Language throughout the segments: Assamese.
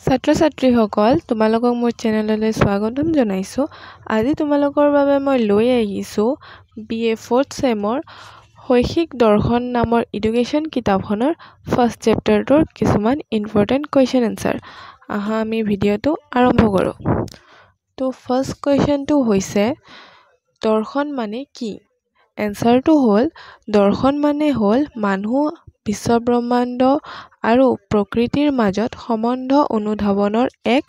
ছাত্ৰ-ছাত্ৰীসকল তোমালোকক মোৰ চেনেললৈ স্বাগতম জনাইছোঁ। আজি তোমালোকৰ বাবে মই লৈ আহিছোঁ BA 4th চেমৰ শৈক্ষিক দৰ্শন নামৰ এডুকেশ্যন কিতাপখনৰ ফাৰ্ষ্ট চেপ্টাৰটোৰ কিছুমান ইম্পৰ্টেণ্ট কুৱেশ্যন এনচাৰ। আহা আমি ভিডিঅ'টো আৰম্ভ কৰোঁ। তো ফাৰ্ষ্ট কুৱেশ্যনটো হৈছে দৰ্শন মানে কি? এনচাৰটো হ'ল দৰ্শন মানে হ'ল মানুহ, বিশ্বব্ৰহ্মাণ্ড আৰু প্ৰকৃতিৰ মাজত সম্বন্ধ অনুধাৱনৰ এক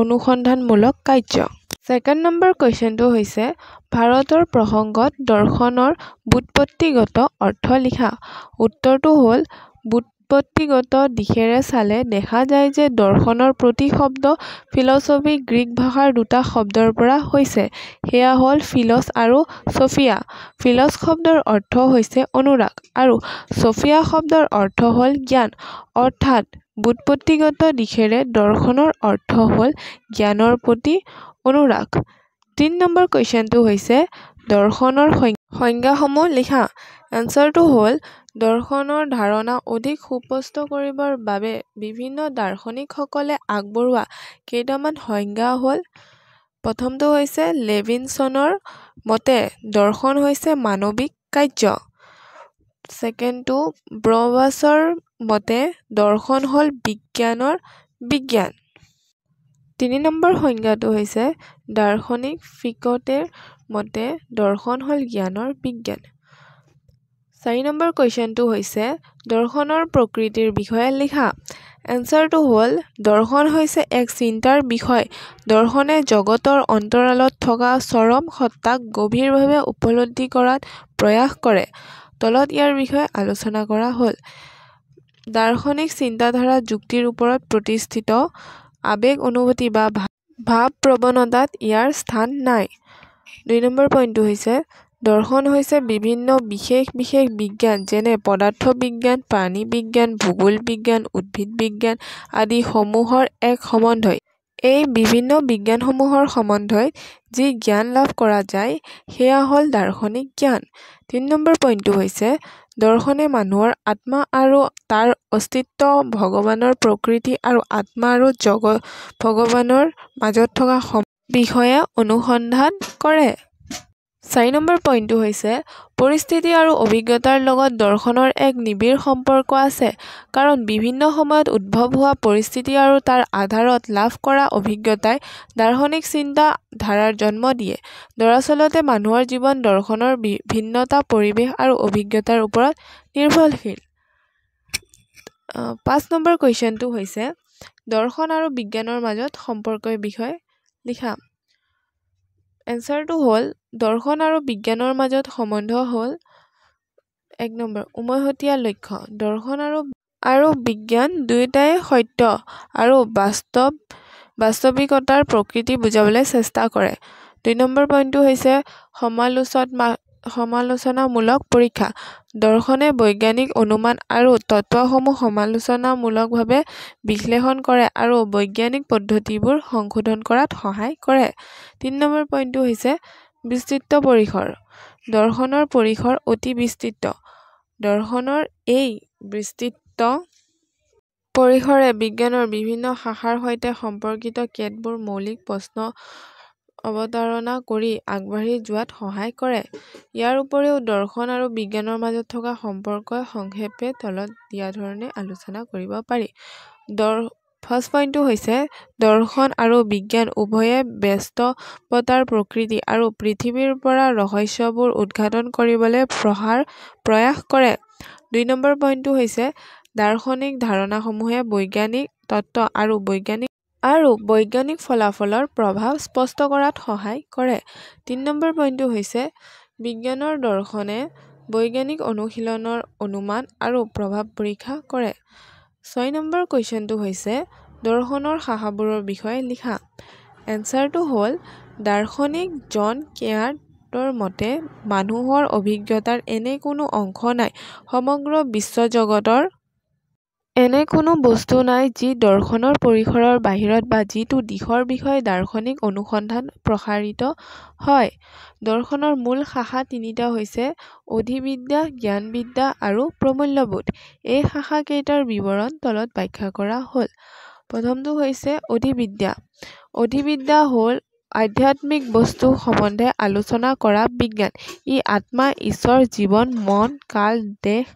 অনুসন্ধানমূলক কাৰ্য। ছেকেণ্ড নম্বৰ কুৱেশ্যনটো হৈছে ভাৰতৰ প্ৰসংগত দৰ্শনৰ ব্যুৎপত্তিগত অৰ্থ লিখা। উত্তৰটো হ'ল ব্যুৎপত্তিগত দিশেৰে চালে দেখা যায় যে দৰ্শনৰ প্ৰতি শব্দ ফিলছফি গ্ৰীক ভাষাৰ দুটা শব্দৰ পৰা হৈছে, সেয়া হ'ল ফিলছ আৰু ছফিয়া। ফিলছ শব্দৰ অৰ্থ হৈছে অনুৰাগ আৰু ছফিয়া শব্দৰ অৰ্থ হ'ল জ্ঞান, অৰ্থাৎ ব্যুৎপত্তিগত দিশেৰে দৰ্শনৰ অৰ্থ হ'ল জ্ঞানৰ প্ৰতি অনুৰাগ। ৩ নম্বৰ কুৱেশ্যনটো হৈছে দৰ্শনৰ সংজ্ঞাসমূহ লিখা। এনচাৰটো হ'ল দৰ্শনৰ ধাৰণা অধিক সুস্পষ্ট কৰিবৰ বাবে বিভিন্ন দাৰ্শনিকসকলে আগবঢ়োৱা কেইটামান সংজ্ঞা হ'ল, প্ৰথমটো হৈছে লেভিনছনৰ মতে দৰ্শন হৈছে মানৱিক কাৰ্য। ছেকেণ্ডটো ব্ৰবাছৰ মতে দৰ্শন হ'ল বিজ্ঞানৰ বিজ্ঞান। ৩ নম্বৰ সংজ্ঞাটো হৈছে দাৰ্শনিক ফিকটেৰ মতে দৰ্শন হ'ল জ্ঞানৰ বিজ্ঞান। ৪ নম্বৰ কুৱেশ্যনটো হৈছে দৰ্শনৰ প্ৰকৃতিৰ বিষয়ে লিখা। এনচাৰটো হ'ল দৰ্শন হৈছে এক চিন্তাৰ বিষয়। দৰ্শনে জগতৰ অন্তৰালত থকা চৰম সত্তাক গভীৰভাৱে উপলব্ধি কৰাত প্ৰয়াস কৰে। তলত ইয়াৰ বিষয়ে আলোচনা কৰা হ'ল। দাৰ্শনিক চিন্তাধাৰা যুক্তিৰ ওপৰত প্ৰতিষ্ঠিত, আৱেগ অনুভূতি বা ভাৱ প্ৰৱণতাত ইয়াৰ স্থান নাই। ২ নম্বৰ পইণ্টটো হৈছে দৰ্শন হৈছে বিভিন্ন বিশেষ বিজ্ঞান যেনে পদাৰ্থ বিজ্ঞান, প্ৰাণী বিজ্ঞান, ভূগোল বিজ্ঞান, উদ্ভিদ বিজ্ঞান আদি সমূহৰ এক সমন্বয়। এই বিভিন্ন বিজ্ঞানসমূহৰ সমন্বয়ত যি জ্ঞান লাভ কৰা যায় সেয়া হ'ল দাৰ্শনিক জ্ঞান। ৩ নম্বৰ পইণ্টটো হৈছে দৰ্শনে মানুহৰ আত্মা আৰু তাৰ অস্তিত্ব, ভগৱানৰ প্ৰকৃতি আৰু আত্মা আৰু ভগৱানৰ মাজত থকা বিষয়ে অনুসন্ধান কৰে। ৪ নম্বৰ পইণ্টটো হৈছে পৰিস্থিতি আৰু অভিজ্ঞতাৰ লগত দৰ্শনৰ এক নিবিড় সম্পৰ্ক আছে, কাৰণ বিভিন্ন সময়ত উদ্ভৱ হোৱা পৰিস্থিতি আৰু তাৰ আধাৰত লাভ কৰা অভিজ্ঞতাই দাৰ্শনিক চিন্তা ধাৰাৰ জন্ম দিয়ে। দৰাচলতে মানুহৰ জীৱন দৰ্শনৰ ভিন্নতা, পৰিৱেশ আৰু অভিজ্ঞতাৰ ওপৰত নিৰ্ভৰশীল। ৫ নম্বৰ কুৱেশ্যনটো হৈছে দৰ্শন আৰু বিজ্ঞানৰ মাজত সম্পৰ্কৰ বিষয়ে লিখা। এনচাৰটো হ'ল দৰ্শন আৰু বিজ্ঞানৰ মাজত সম্বন্ধ হ'ল ১ নম্বৰ উমৈহতীয়া লক্ষ্য। দৰ্শন আৰু বিজ্ঞান দুয়োটাই সত্য আৰু বাস্তৱিকতাৰ প্ৰকৃতি বুজাবলৈ চেষ্টা কৰে। ২ নম্বৰ পইণ্টটো হৈছে সমালোচনামূলক পৰীক্ষা। দৰ্শনে বৈজ্ঞানিক অনুমান আৰু তত্ত্বসমূহ সমালোচনামূলকভাৱে বিশ্লেষণ কৰে আৰু বৈজ্ঞানিক পদ্ধতিবোৰ সংশোধন কৰাত সহায় কৰে। ৩ নম্বৰ পইণ্টটো হৈছে বিস্তৃত পৰিসৰ। দৰ্শনৰ পৰিসৰ অতি বিস্তৃত। দৰ্শনৰ এই বিস্তৃত পৰিসৰে বিজ্ঞানৰ বিভিন্ন শাখাৰ সৈতে সম্পৰ্কিত কেতবোৰ মৌলিক প্ৰশ্ন অৱতাৰণা কৰি আগবাঢ়ি যোৱাত সহায় কৰে। ইয়াৰ উপৰিও দৰ্শন আৰু বিজ্ঞানৰ মাজত থকা সম্পৰ্ক সংক্ষেপে তলত দিয়া ধৰণে আলোচনা কৰিব পাৰি। ফাৰ্ষ্ট পইণ্টটো হৈছে দৰ্শন আৰু বিজ্ঞান উভয়ে বাস্তৱতাৰ প্ৰকৃতি আৰু পৃথিৱীৰ পৰা ৰহস্যবোৰ উদ্ঘাটন কৰিবলৈ প্ৰয়াস কৰে। ২ নম্বৰ পইণ্টটো হৈছে দাৰ্শনিক ধাৰণাসমূহে বৈজ্ঞানিক তত্ত্ব আৰু বৈজ্ঞানিক ফলাফলৰ প্ৰভাৱ স্পষ্ট কৰাত সহায় কৰে। ৩ নম্বৰ পইণ্টটো হৈছে বিজ্ঞানৰ দৰ্শনে বৈজ্ঞানিক অনুশীলনৰ অনুমান আৰু প্ৰভাৱ পৰীক্ষা কৰে। ৬ নম্বৰ কুৱেশ্যনটো হৈছে দৰ্শনৰ শাখাবোৰৰ বিষয়ে লিখা। এনচাৰটো হ'ল দাৰ্শনিক জন কেয়াৰ্ডৰ মতে মানুহৰ অভিজ্ঞতাৰ এনে কোনো অংশ নাই, সমগ্ৰ বিশ্বজগতৰ এনে কোনো বস্তু নাই যি দৰ্শনৰ পৰিসৰৰ বাহিৰত বা যিটো দিশৰ বিষয়ে দাৰ্শনিক অনুসন্ধান প্ৰসাৰিত হয়। দৰ্শনৰ মূল শাখা তিনিটা হৈছে অধিবিদ্যা, জ্ঞানবিদ্যা আৰু প্ৰমূল্যবোধ। এই শাখাকেইটাৰ বিৱৰণ তলত ব্যাখ্যা কৰা হ'ল। প্ৰথমটো হৈছে অধিবিদ্যা। অধিবিদ্যা হ'ল আধ্যাত্মিক বস্তু সম্বন্ধে আলোচনা কৰা বিজ্ঞান। ই আত্মা, ঈশ্বৰ, জীৱন, মন, কাল, দেশ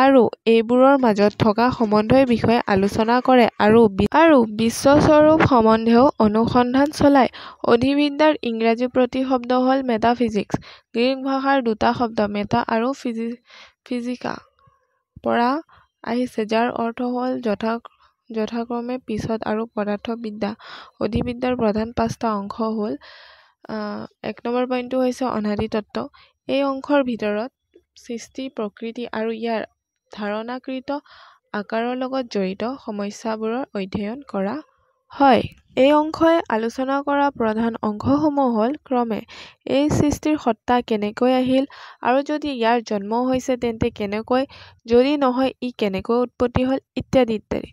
আৰু এইবোৰৰ মাজত থকা সম্বন্ধৰ বিষয়ে আলোচনা কৰে আৰু বিশ্বস্বৰূপ সম্বন্ধেও অনুসন্ধান চলায়। অধিবিদ্যাৰ ইংৰাজী প্ৰতিশব্দ হ'ল মেটাফিজিক্স। গ্ৰীক ভাষাৰ দুটা শব্দ মেটা আৰু ফিজিকা পৰা আহিছে, যাৰ অৰ্থ হ'ল যথাক্ৰমে পিছত আৰু পদাৰ্থবিদ্যা। অধিবিদ্যাৰ প্ৰধান 5টা অংশ হ'ল 1 নম্বৰ পইণ্টটো হৈছে অনাদি তত্ত্ব। এই অংশৰ ভিতৰত সৃষ্টি, প্ৰকৃতি আৰু ইয়াৰ ধাৰণাকৃত আকাৰৰ লগত জড়িত সমস্যাবোৰৰ অধ্যয়ন কৰা হয়। এই অংশই আলোচনা কৰা প্ৰধান অংশসমূহ হ'ল ক্ৰমে এই সৃষ্টিৰ সত্তা কেনেকৈ আহিল, আৰু যদি ইয়াৰ জন্ম হৈছে তেন্তে কেনেকৈ, যদি নহয় ই কেনেকৈ উৎপত্তি হ'ল, ইত্যাদি ইত্যাদি।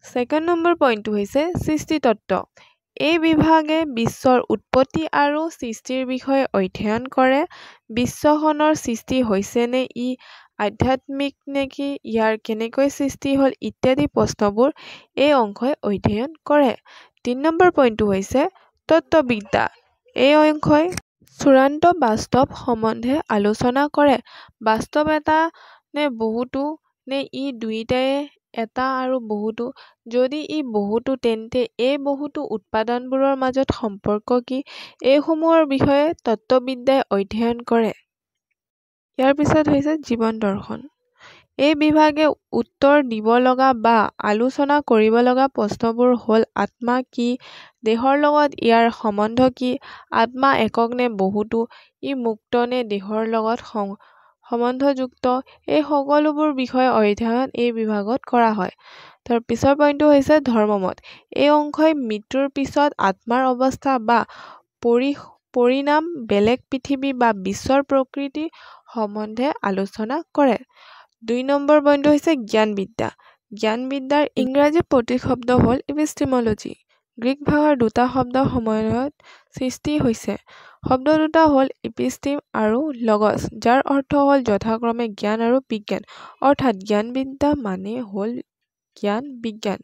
2nd নম্বৰ পইণ্টটো হৈছে সৃষ্টিতত্ত্ব। এই বিভাগে বিশ্বৰ উৎপত্তি আৰু সৃষ্টিৰ বিষয়ে অধ্যয়ন কৰে। বিশ্বখনৰ সৃষ্টি হৈছে নে, ই আধ্যাত্মিক নেকি, ইয়াৰ কেনেকৈ সৃষ্টি হ'ল ইত্যাদি প্ৰশ্নবোৰ এই অংশই অধ্যয়ন কৰে। 3 নম্বৰ পইণ্টটো হৈছে তত্ত্ববিদ্যা। এই অংশই চূড়ান্ত বাস্তৱ সম্বন্ধে আলোচনা কৰে। বাস্তৱ এটা নে বহুতো, নে ই দুয়োটাই এটা আৰু বহুতো? যদি ই বহুতো তেন্তে এই বহুতো উপাদানবোৰৰ মাজত সম্পৰ্ক কি? এইসমূহৰ বিষয়ে তত্ত্ববিদ্যাই অধ্যয়ন কৰে। ইয়াৰ পিছত হৈছে জীৱন দৰ্শন। এই বিভাগে উত্তৰ দিব লগা বা আলোচনা কৰিব লগা প্ৰশ্নবোৰ হ'ল আত্মা কি, দেহৰ লগত ইয়াৰ সম্বন্ধ কি, আত্মা একক নে বহুতো, ই মুক্ত নে দেহৰ লগত সম্বন্ধযুক্ত, এই সকলোবোৰ বিষয়ে অধ্যয়ন এই বিভাগত কৰা হয়। তাৰ পিছৰ পইণ্টটো হৈছে ধৰ্মমত। এই অংশই মৃত্যুৰ পিছত আত্মাৰ অৱস্থা বা পৰিণাম, বেলেগ পৃথিৱী বা বিশ্বৰ প্ৰকৃতি সম্বন্ধে আলোচনা কৰে। 2 নম্বৰ পইণ্টটো হৈছে জ্ঞানবিদ্যা। জ্ঞানবিদ্যাৰ ইংৰাজী প্ৰতিশব্দ হ'ল ইপিষ্টেম'লজি। গ্ৰীক ভাষাৰ দুটা শব্দৰ সমন্বয়ত সৃষ্টি হৈছে। শব্দ দুটা হ'ল ইপিষ্টেম আৰু লগছ, যাৰ অৰ্থ হ'ল যথাক্ৰমে জ্ঞান আৰু বিজ্ঞান। অৰ্থাৎ জ্ঞানবিদ্যা মানে হ'ল জ্ঞান বিজ্ঞান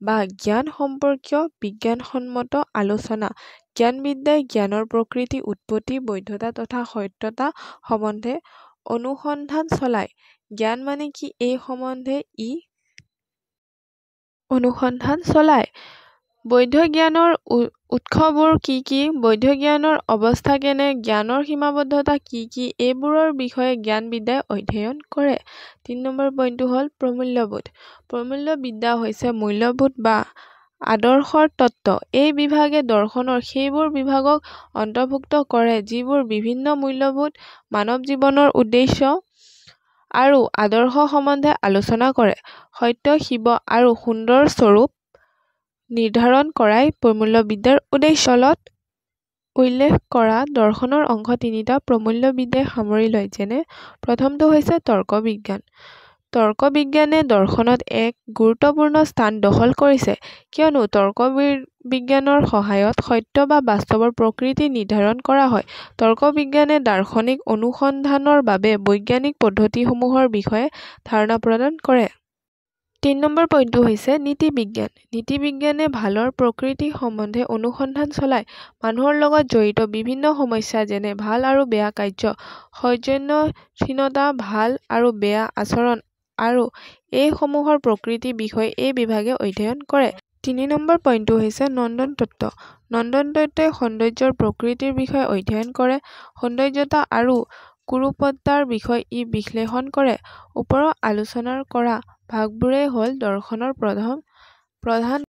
বা জ্ঞান সম্পৰ্কীয় বিজ্ঞানসন্মত আলোচনা। জ্ঞানবিদ্যাই জ্ঞানৰ প্ৰকৃতি, উৎপত্তি, বৈধতা তথা সত্যতা সম্বন্ধে অনুসন্ধান চলায়। জ্ঞান মানে কি এই সম্বন্ধে ই অনুসন্ধান চলায়। বৈধ জ্ঞানৰ উৎসবোৰ কি কি, বৈধ জ্ঞানৰ অৱস্থা কেনে, জ্ঞানৰ সীমাবদ্ধতা কি কি, এইবোৰৰ বিষয়ে জ্ঞানবিদ্যাই অধ্যয়ন কৰে। 3 নম্বৰ পইণ্টটো হ'ল প্ৰমূল্যবোধ। প্ৰমূল্যবিদ্যা হৈছে মূল্যবোধ বা আদৰ্শৰ তত্ত্ব। এই বিভাগে দৰ্শনৰ সেইবোৰ বিভাগক অন্তৰ্ভুক্ত কৰে যিবোৰ বিভিন্ন মূল্যবোধ, মানৱ জীৱনৰ উদ্দেশ্য আৰু আদৰ্শ সম্বন্ধে আলোচনা কৰে। সত্য, শিৱ আৰু সুন্দৰ স্বৰূপ নিৰ্ধাৰণ কৰাই প্ৰমূল্যবিদ্যাৰ উদ্দেশ্য। তলত উল্লেখ কৰা দৰ্শনৰ অংশ 3টা প্ৰমূল্যবিদ্যাই সামৰি লয়, যেনে প্ৰথমটো হৈছে তৰ্কবিজ্ঞান। তৰ্কবিজ্ঞানে দৰ্শনত এক গুৰুত্বপূৰ্ণ স্থান দখল কৰিছে, কিয়নো তৰ্কবিজ্ঞানৰ সহায়ত সত্য বা বাস্তৱৰ প্ৰকৃতি নিৰ্ধাৰণ কৰা হয়। তৰ্কবিজ্ঞানে দাৰ্শনিক অনুসন্ধানৰ বাবে বৈজ্ঞানিক পদ্ধতিসমূহৰ বিষয়ে ধাৰণা প্ৰদান কৰে। 3 নম্বৰ পইণ্টটো হৈছে নীতিবিজ্ঞান। নীতিবিজ্ঞানে ভালৰ প্ৰকৃতি সম্বন্ধে অনুসন্ধান চলায়। মানুহৰ লগত জড়িত বিভিন্ন সমস্যা যেনে ভাল আৰু বেয়া কাৰ্য, সৌজন্যহীনতা, ভাল আৰু বেয়া আচৰণ আৰু এই সমূহৰ প্ৰকৃতিৰ বিষয়ে এই বিভাগে অধ্যয়ন কৰে। 3 নম্বৰ পইণ্টটো হৈছে নন্দন তত্ত্ব। নন্দন তত্ত্বই সৌন্দৰ্যৰ প্ৰকৃতিৰ বিষয়ে অধ্যয়ন কৰে। সৌন্দৰ্যতা আৰু কুৰূপতাৰ বিষয়ে ই বিশ্লেষণ কৰে। ওপৰত আলোচনা কৰা ভাগবোৰেই হ'ল দৰ্শনৰ প্ৰধান